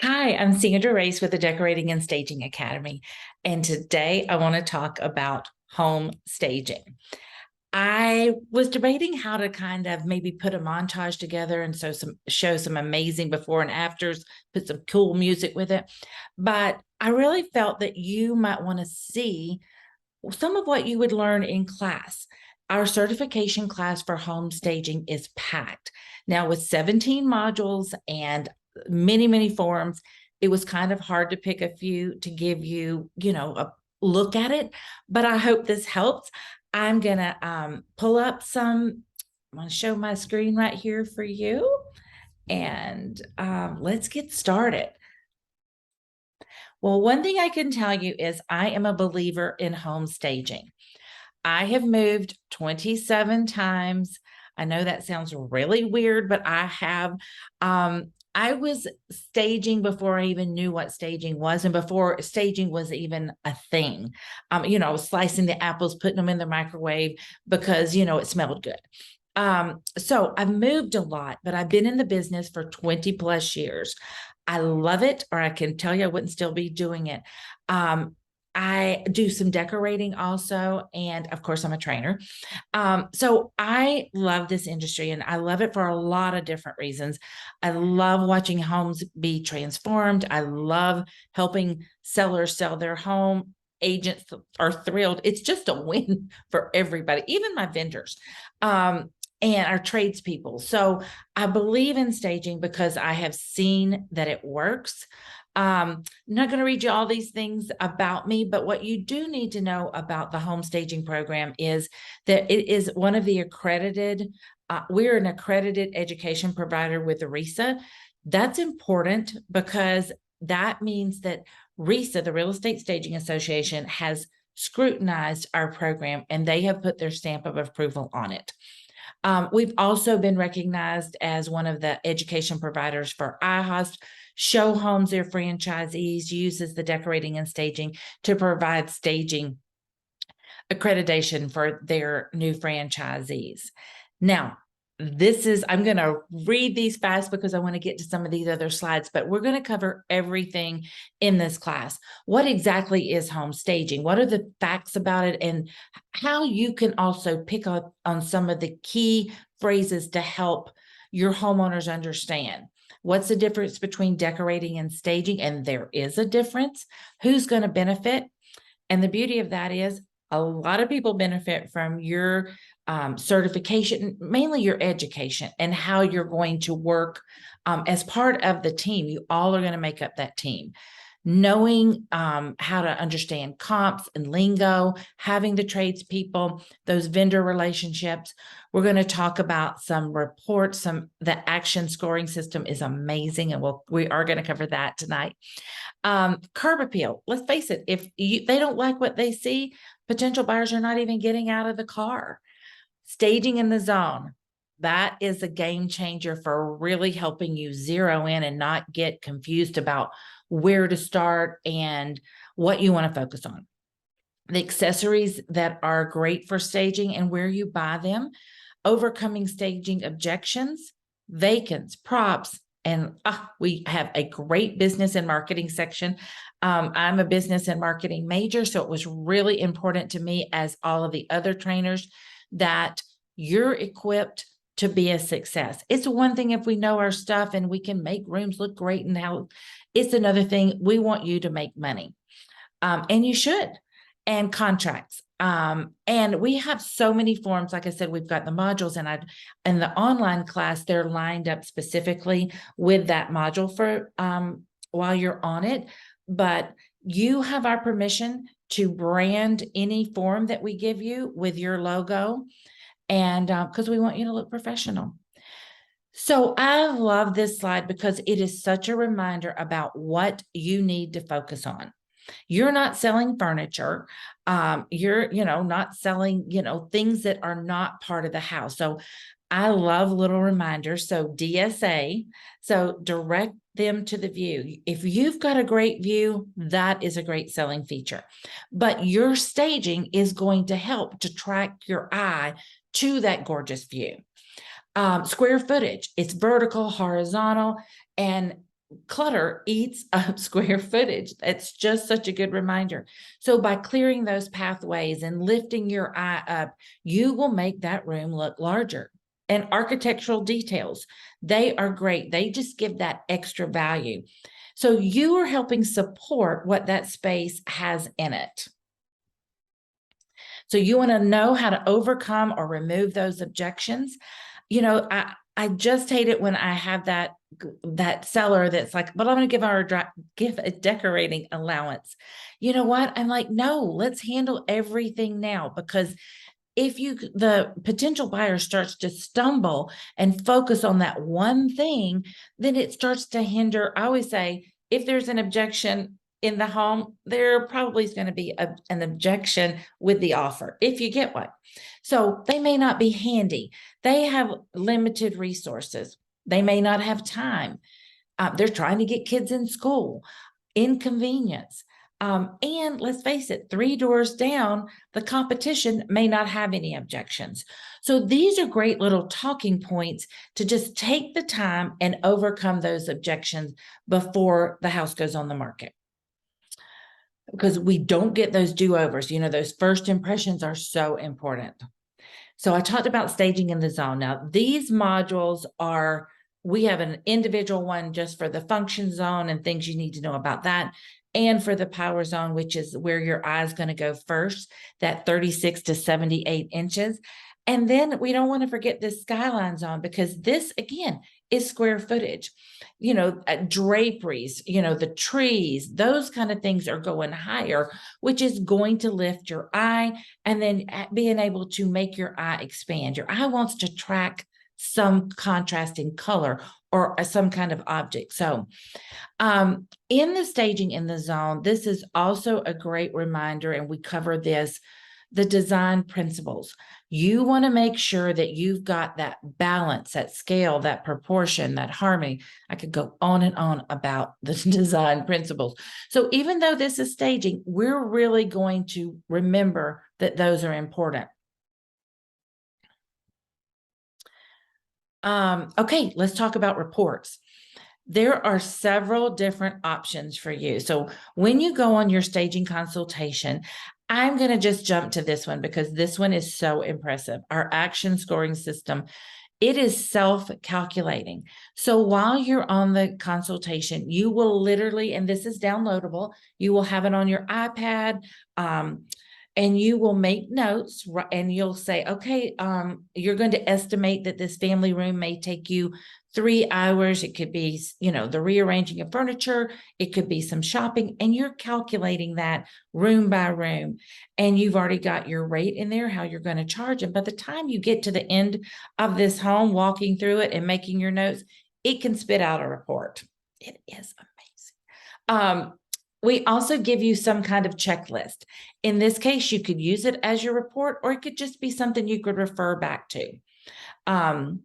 Hi, I'm Sandra Racz with the Decorating and Staging Academy, and today I want to talk about home staging. I was debating how to kind of maybe put a montage together and show some amazing before and afters, put some cool music with it. But I really felt that you might want to see some of what you would learn in class. Our certification class for home staging is packed. Now, with 17 modules and many forms, it was kind of hard to pick a few to give you, a look at it. But I hope this helps. I'm going to pull up some, I'm going to show my screen right here for you. And let's get started. Well, one thing I can tell you is I am a believer in home staging. I have moved 27 times. I know that sounds really weird, but I have. I was staging before I even knew what staging was, and before staging was even a thing. I was slicing the apples, putting them in the microwave because, it smelled good. So I've moved a lot, but I've been in the business for 20 plus years. I love it, or I can tell you I wouldn't still be doing it. I do some decorating also, and of course, I'm a trainer. So I love this industry, and I love it for a lot of different reasons. I love watching homes be transformed. I love helping sellers sell their home. Agents are thrilled. It's just a win for everybody, even my vendors. And our tradespeople. So I believe in staging because I have seen that it works. I'm not going to read you all these things about me, but what you do need to know about the home staging program is that it is one of the accredited, we're an accredited education provider with the RISA. That's important because that means that RISA, the Real Estate Staging Association, has scrutinized our program and they have put their stamp of approval on it. We've also been recognized as one of the education providers for IHOST. Show Homes, their franchisees, uses the decorating and staging to provide staging accreditation for their new franchisees. Now, I'm going to read these fast because I want to get to some of these other slides, but we're going to cover everything in this class. What exactly is home staging? What are the facts about it? And how you can also pick up on some of the key phrases to help your homeowners understand. What's the difference between decorating and staging? And there is a difference. Who's going to benefit? And the beauty of that is a lot of people benefit from your certification, mainly your education and how you're going to work as part of the team. You all are going to make up that team. Knowing how to understand comps and lingo, having the tradespeople, those vendor relationships. We're going to talk about some reports. The action scoring system is amazing, and we are going to cover that tonight. Curb appeal. Let's face it, if they don't like what they see, potential buyers are not even getting out of the car. Staging in the zone. That is a game changer for really helping you zero in and not get confused about where to start and what you want to focus on. The accessories that are great for staging and where you buy them, overcoming staging objections, vacants, props, and we have a great business and marketing section. I'm a business and marketing major, so it was really important to me, as all of the other trainers, that you're equipped to be a success. It's one thing if we know our stuff and we can make rooms look great, and how it's another thing we want you to make money, and you should. And contracts. And we have so many forms. Like I said, we've got the modules, and in the online class, they're lined up specifically with that module for while you're on it. But you have our permission to brand any form that we give you with your logo, and because we want you to look professional. So I love this slide because it is such a reminder about what you need to focus on. You're not selling furniture. You're, not selling, things that are not part of the house. So I love little reminders. So DSA, so direct them to the view. If you've got a great view, that is a great selling feature. But your staging is going to help to track your eye to that gorgeous view. Square footage, it's vertical, horizontal, and clutter eats up square footage. It's just such a good reminder. So by clearing those pathways and lifting your eye up, you will make that room look larger. And architectural details, they are great. They just give that extra value. So you are helping support what that space has in it. So you want to know how to overcome or remove those objections. I just hate it when I have that seller that's like, but I'm going to give a decorating allowance. You know what? I'm like, no, let's handle everything now, because if the potential buyer starts to stumble and focus on that one thing, then it starts to hinder. I always say, if there's an objection in the home, there probably is going to be an objection with the offer, if you get one. So they may not be handy. They have limited resources. They may not have time. They're trying to get kids in school. Inconvenience. And let's face it, 3 doors down, the competition may not have any objections. So these are great little talking points to just take the time and overcome those objections before the house goes on the market. Because we don't get those do-overs. Those first impressions are so important. So I talked about staging in the zone. Now, these modules we have an individual one just for the function zone and things you need to know about that, and for the power zone, which is where your eye is going to go first, that 36 to 78 inches. And then we don't want to forget this skyline zone, because this, again, is square footage. Draperies, the trees, those kind of things are going higher, which is going to lift your eye, and then being able to make your eye expand. Your eye wants to track some contrasting color or some kind of object. So in the staging in the zone, this is also a great reminder, and we cover this, the design principles. You want to make sure that you've got that balance, that scale, that proportion, that harmony. I could go on and on about the design principles. So even though this is staging, we're really going to remember that those are important. Okay, let's talk about reports. There are several different options for you. So when you go on your staging consultation, I'm going to just jump to this one because this one is so impressive. Our action scoring system, it is self-calculating. So while you're on the consultation, you will literally, and this is downloadable, you will have it on your iPad, and you will make notes, and you'll say, okay, you're going to estimate that this family room may take you 3 hours. It could be, the rearranging of furniture. It could be some shopping, and you're calculating that room by room, and you've already got your rate in there, how you're going to charge them. By the time you get to the end of this home, walking through it and making your notes, it can spit out a report. It is amazing. We also give you some kind of checklist. In this case, you could use it as your report, or it could just be something you could refer back to. And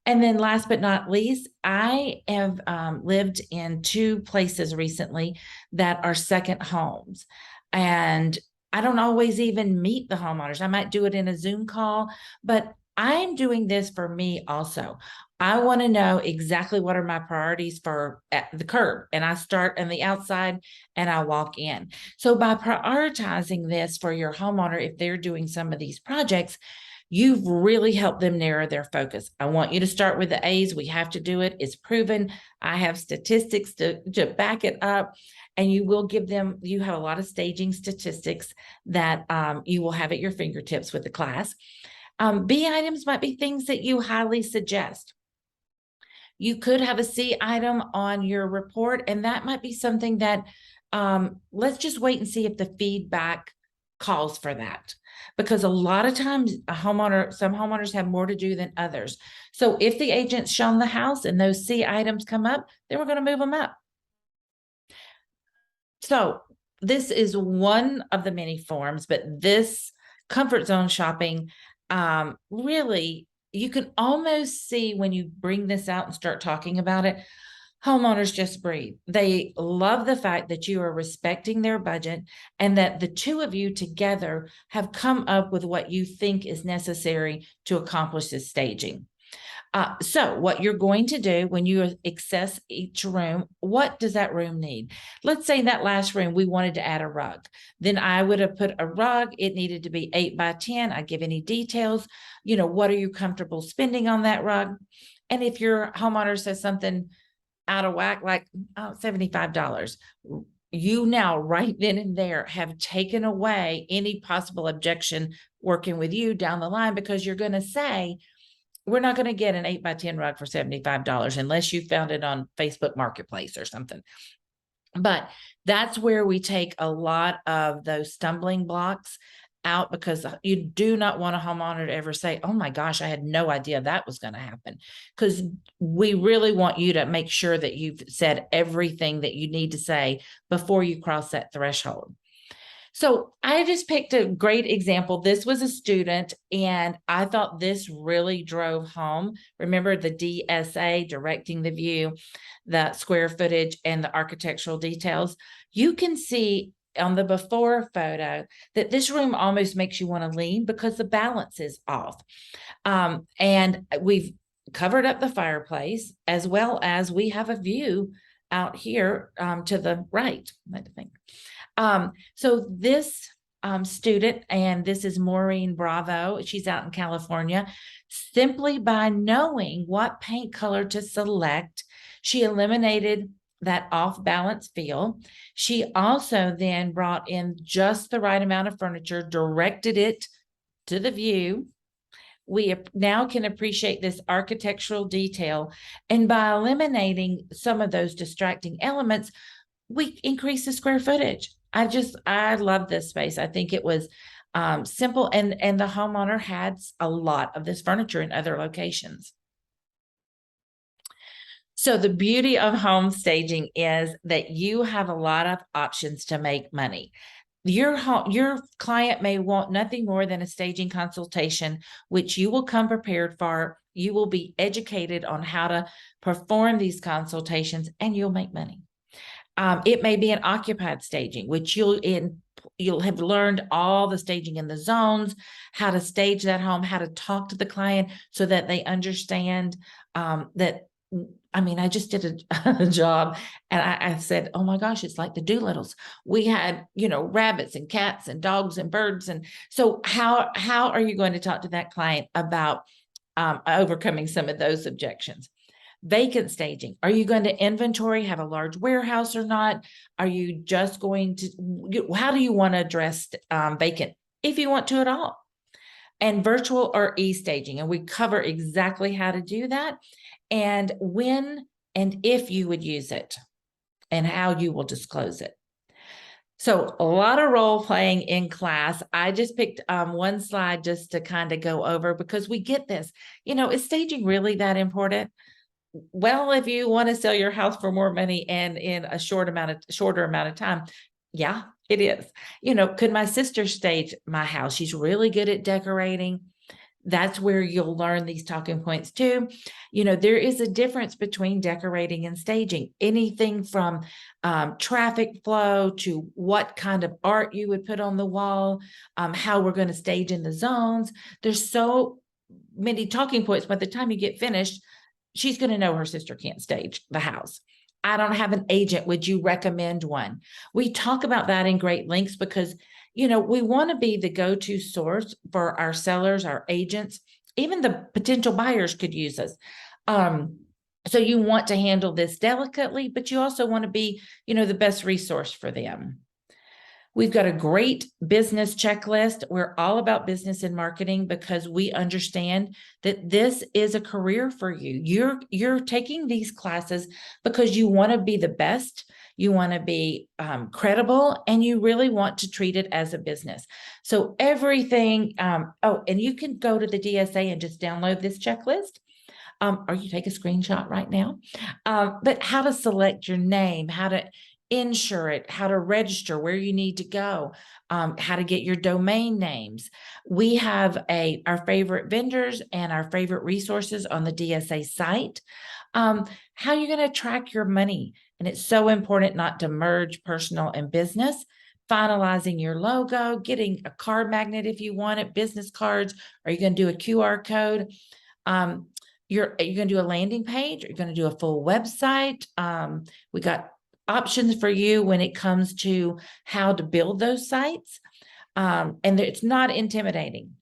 then last but not least, I have lived in 2 places recently that are second homes. And I don't always even meet the homeowners. I might do it in a Zoom call, but I'm doing this for me also. I want to know exactly what are my priorities for at the curb. And I start on the outside and I walk in. So by prioritizing this for your homeowner, if they're doing some of these projects, you've really helped them narrow their focus. I want you to start with the A's. We have to do it. It's proven. I have statistics to back it up. And you will give them, you have a lot of staging statistics that you will have at your fingertips with the class. B items might be things that you highly suggest. You could have a C item on your report, and that might be something that let's just wait and see if the feedback calls for that. Because a lot of times some homeowners have more to do than others. So if the agent's shown the house and those C items come up, then we're going to move them up. So this is one of the many forms, but this comfort zone shopping, really, you can almost see when you bring this out and start talking about it, homeowners just breathe. They love the fact that you are respecting their budget and that the 2 of you together have come up with what you think is necessary to accomplish this staging. So what you're going to do when you access each room, what does that room need? Let's say that last room, we wanted to add a rug. Then I would have put a rug. It needed to be 8 by 10. I give any details. What are you comfortable spending on that rug? And if your homeowner says something out of whack, like $75, you now right then and there have taken away any possible objection working with you down the line, because you're going to say, we're not going to get an 8 by 10 rug for $75 unless you found it on Facebook Marketplace or something. But that's where we take a lot of those stumbling blocks out, because you do not want a homeowner to ever say, oh my gosh, I had no idea that was going to happen. Because we really want you to make sure that you've said everything that you need to say before you cross that threshold. So I just picked a great example. This was a student, and I thought this really drove home. Remember the DSA, directing the view, the square footage, and the architectural details. You can see on the before photo that this room almost makes you want to lean because the balance is off. And we've covered up the fireplace, as well as we have a view out here to the right, I think. So this student, and this is Maureen Bravo, she's out in California, simply by knowing what paint color to select, she eliminated that off-balance feel. She also then brought in just the right amount of furniture, directed it to the view. We now can appreciate this architectural detail, and by eliminating some of those distracting elements, we increase the square footage. I love this space. I think it was simple, and the homeowner had a lot of this furniture in other locations. So the beauty of home staging is that you have a lot of options to make money. Your client may want nothing more than a staging consultation, which you will come prepared for. You will be educated on how to perform these consultations, and you'll make money. It may be an occupied staging, which you'll have learned all the staging in the zones, how to stage that home, how to talk to the client so that they understand that. I mean, I just did a job, and I said, oh my gosh, it's like the Doolittles. We had, rabbits and cats and dogs and birds. And so how are you going to talk to that client about overcoming some of those objections? Vacant staging. Are you going to inventory, have a large warehouse or not? Are you just going to, how do you want to address vacant, if you want to at all? And virtual or e-staging. And we cover exactly how to do that, and when and if you would use it, and how you will disclose it. So a lot of role playing in class. I just picked one slide just to kind of go over, because we get this, is staging really that important? Well, if you want to sell your house for more money and in a shorter amount of time, yeah, it is. Could my sister stage my house? She's really good at decorating. That's where you'll learn these talking points too. There is a difference between decorating and staging. Anything from traffic flow to what kind of art you would put on the wall, how we're going to stage in the zones. There's so many talking points. By the time you get finished, she's going to know her sister can't stage the house. I don't have an agent. Would you recommend one? We talk about that in great lengths, because we want to be the go-to source for our sellers, our agents, even the potential buyers could use us. So you want to handle this delicately, but you also want to be, the best resource for them. We've got a great business checklist. We're all about business and marketing, because we understand that this is a career for you. You're taking these classes because you want to be the best. You want to be credible, and you really want to treat it as a business. So everything, and you can go to the DSA and just download this checklist, or you take a screenshot right now. But how to select your name, how to insure it, how to register, where you need to go, how to get your domain names. We have our favorite vendors and our favorite resources on the DSA site. How you're going to track your money. And it's so important not to merge personal and business. Finalizing your logo, getting a card magnet if you want it, business cards. Are you going to do a QR code? you're going to do a landing page, you're going to do a full website. We got options for you when it comes to how to build those sites. And it's not intimidating.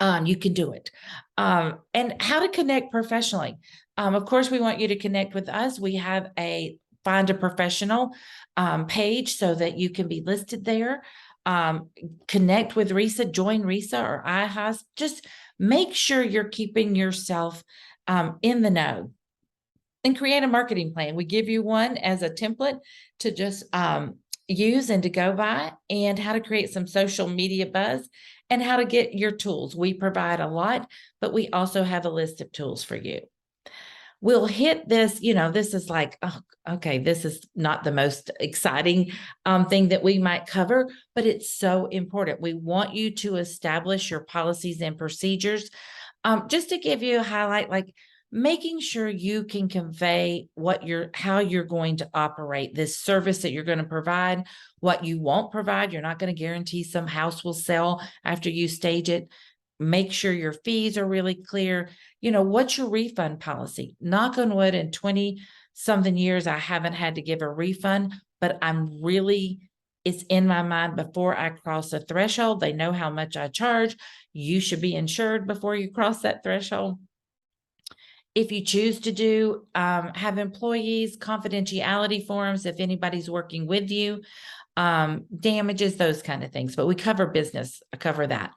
You can do it. And how to connect professionally. Of course, we want you to connect with us. We have a find a professional page so that you can be listed there. Connect with RISA, join RISA or IHOS. Just make sure you're keeping yourself in the know and create a marketing plan. We give you one as a template to just use and to go by, and how to create some social media buzz and how to get your tools. We provide a lot, but we also have a list of tools for you. We'll hit this, this is like, oh, okay, this is not the most exciting thing that we might cover, but it's so important. We want you to establish your policies and procedures. Just to give you a highlight, like making sure you can convey how you're going to operate this service that you're going to provide, what you won't provide. You're not going to guarantee some house will sell after you stage it. Make sure your fees are really clear. What's your refund policy? Knock on wood, in 20 something years, I haven't had to give a refund, but it's in my mind before I cross a threshold. They know how much I charge. You should be insured before you cross that threshold. If you choose to have employees, confidentiality forms, if anybody's working with you, damages, those kind of things. But we cover business, I cover that.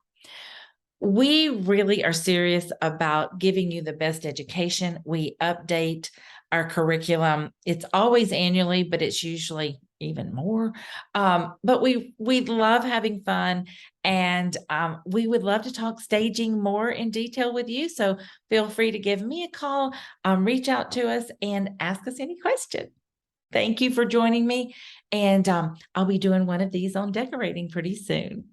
We really are serious about giving you the best education. We update our curriculum. It's always annually, but it's usually even more. But we love having fun, and we would love to talk staging more in detail with you. So feel free to give me a call, reach out to us, and ask us any question. Thank you for joining me, and I'll be doing one of these on decorating pretty soon.